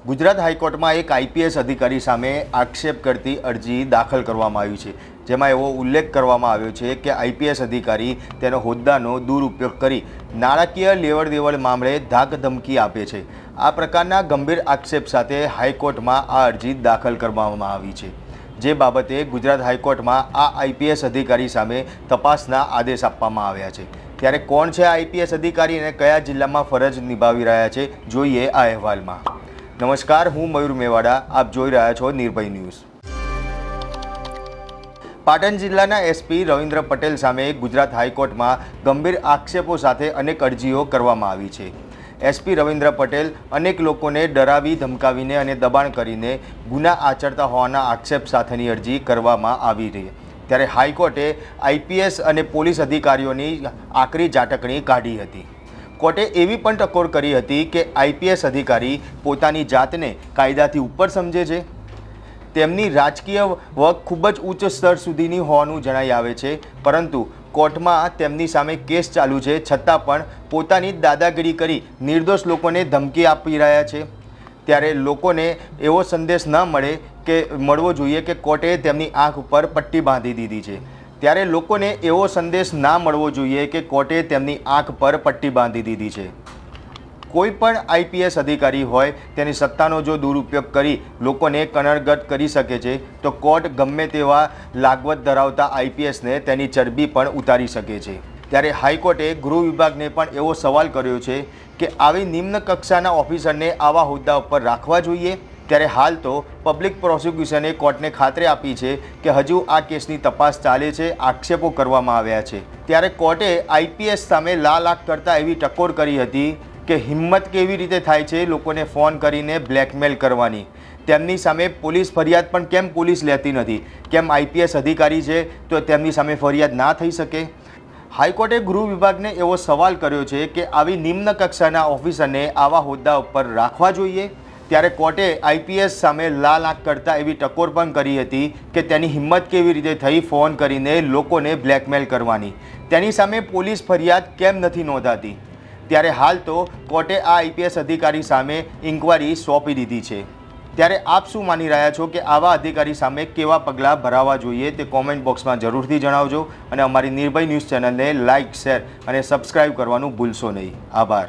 ગુજરાત હાઈકોર્ટમાં એક આઈપીએસ અધિકારી સામે આક્ષેપ કરતી અરજી દાખલ કરવામાં આવી છે, જેમાં એવો ઉલ્લેખ કરવામાં આવ્યો છે કે આઈપીએસ અધિકારી તેનો હોદ્દાનો દુરુપયોગ કરી નાણાકીય લેવડ દેવડ મામલે ધાક ધમકી આપે છે। આ પ્રકારના ગંભીર આક્ષેપ સાથે હાઈકોર્ટમાં આ અરજી દાખલ કરવામાં આવી છે, જે બાબતે ગુજરાત હાઈકોર્ટમાં આ આઈપીએસ અધિકારી સામે તપાસના આદેશ આપવામાં આવ્યા છે। ત્યારે કોણ છે આઈપીએસ અધિકારી અને કયા જિલ્લામાં ફરજ નિભાવી રહ્યા છે, જોઈએ આ અહેવાલમાં। નમસ્કાર, હું મયુર મેવાડા, આપ જોઈ રહ્યા છો નિર્ભય ન્યૂઝ। પાટણ જિલ્લાના એસપી રવિન્દ્ર પટેલ સામે ગુજરાત હાઈકોર્ટમાં ગંભીર આક્ષેપો સાથે અનેક અરજીઓ કરવામાં આવી છે। એસપી રવિન્દ્ર પટેલ અનેક લોકોને ડરાવી ધમકાવીને અને દબાણ કરીને ગુના આચરતા હોવાના આક્ષેપ સાથેની અરજી કરવામાં આવી રહી, ત્યારે હાઈકોર્ટે આઈપીએસ અને પોલીસ અધિકારીઓની આકરી ઝાટકણી કાઢી હતી। કોર્ટે એવી પણ ટકોર કરી હતી કે આઈપીએસ અધિકારી પોતાની જાતને કાયદાથી ઉપર સમજે છે, તેમની રાજકીય વક ખૂબ જ ઉચ્ચ સ્તર સુધીની હોવાનું જણાઈ આવે છે, પરંતુ કોર્ટમાં તેમની સામે કેસ ચાલુ છે છતાં પણ પોતાની દાદાગીરી કરી નિર્દોષ લોકોને ધમકી આપી રહ્યા છે। ત્યારે લોકોને એવો સંદેશ ન મળવો જોઈએ કે કોર્ટે તેમની આંખ ઉપર પટ્ટી બાંધી દીધી છે। ત્યારે લોકોને એવો સંદેશ ના મળવો જોઈએ કે કોર્ટે તેમની આંખ પર પટ્ટી બાંધી દીધી છે। કોઈ પણ આઈપીએસ અધિકારી હોય તેની સત્તાનો જો દુરુપયોગ કરી લોકોને કનડગત કરી શકે છે, તો કોર્ટ ગમે તેવા લાગવત ધરાવતા આઈપીએસને તેની ચરબી પણ ઉતારી શકે છે। ત્યારે હાઈકોર્ટે ગૃહ વિભાગને પણ એવો સવાલ કર્યો છે કે આવી નિમ્ન કક્ષાના ઓફિસરને આવા હોદ્દા ઉપર રાખવા જોઈએ। ત્યારે હાલ તો પબ્લિક પ્રોસિક્યુશને કોર્ટને ખાતરી આપી છે કે હજુ આ કેસની તપાસ ચાલે છે, આક્ષેપો કરવામાં આવ્યા છે। ત્યારે કોર્ટે આઈપીએસ સામે લાલ આંખ કરતા એવી ટકોર કરી હતી કે હિંમત કેવી રીતે થાય છે લોકોને ફોન કરીને બ્લેકમેલ કરવાની, તેમની સામે પોલીસ ફરિયાદ પણ કેમ પોલીસ લેતી નથી, કેમ આઈપીએસ અધિકારી છે તો તેમની સામે ફરિયાદ ના થઈ શકે। હાઈકોર્ટે ગૃહ વિભાગને એવો સવાલ કર્યો છે કે આવી નિમ્ન કક્ષાના ઓફિસરને આવા હોદ્દા ઉપર રાખવા જોઈએ। ત્યારે કોર્ટે આઈપીએસ સામે લાલ આંખ કરતા એવી ટકોર પણ કરી હતી કે તેની હિંમત કેવી રીતે થઈ ફોન કરીને લોકોને બ્લેકમેલ કરવાની, તેની સામે પોલીસ ફરિયાદ કેમ નથી નોંધાતી। ત્યારે હાલ તો કોર્ટે આ આઈપીએસ અધિકારી સામે ઇન્કવાયરી સોંપી દીધી છે। ત્યારે આપ શું માની રહ્યા છો કે આવા અધિકારી સામે કેવા પગલાં ભરાવા જોઈએ તે કોમેન્ટ બોક્સમાં જરૂરથી જણાવજો અને અમારી નિર્ભય ન્યૂઝ ચેનલને લાઇક, શેર અને સબસ્ક્રાઈબ કરવાનું ભૂલશો નહીં। આભાર।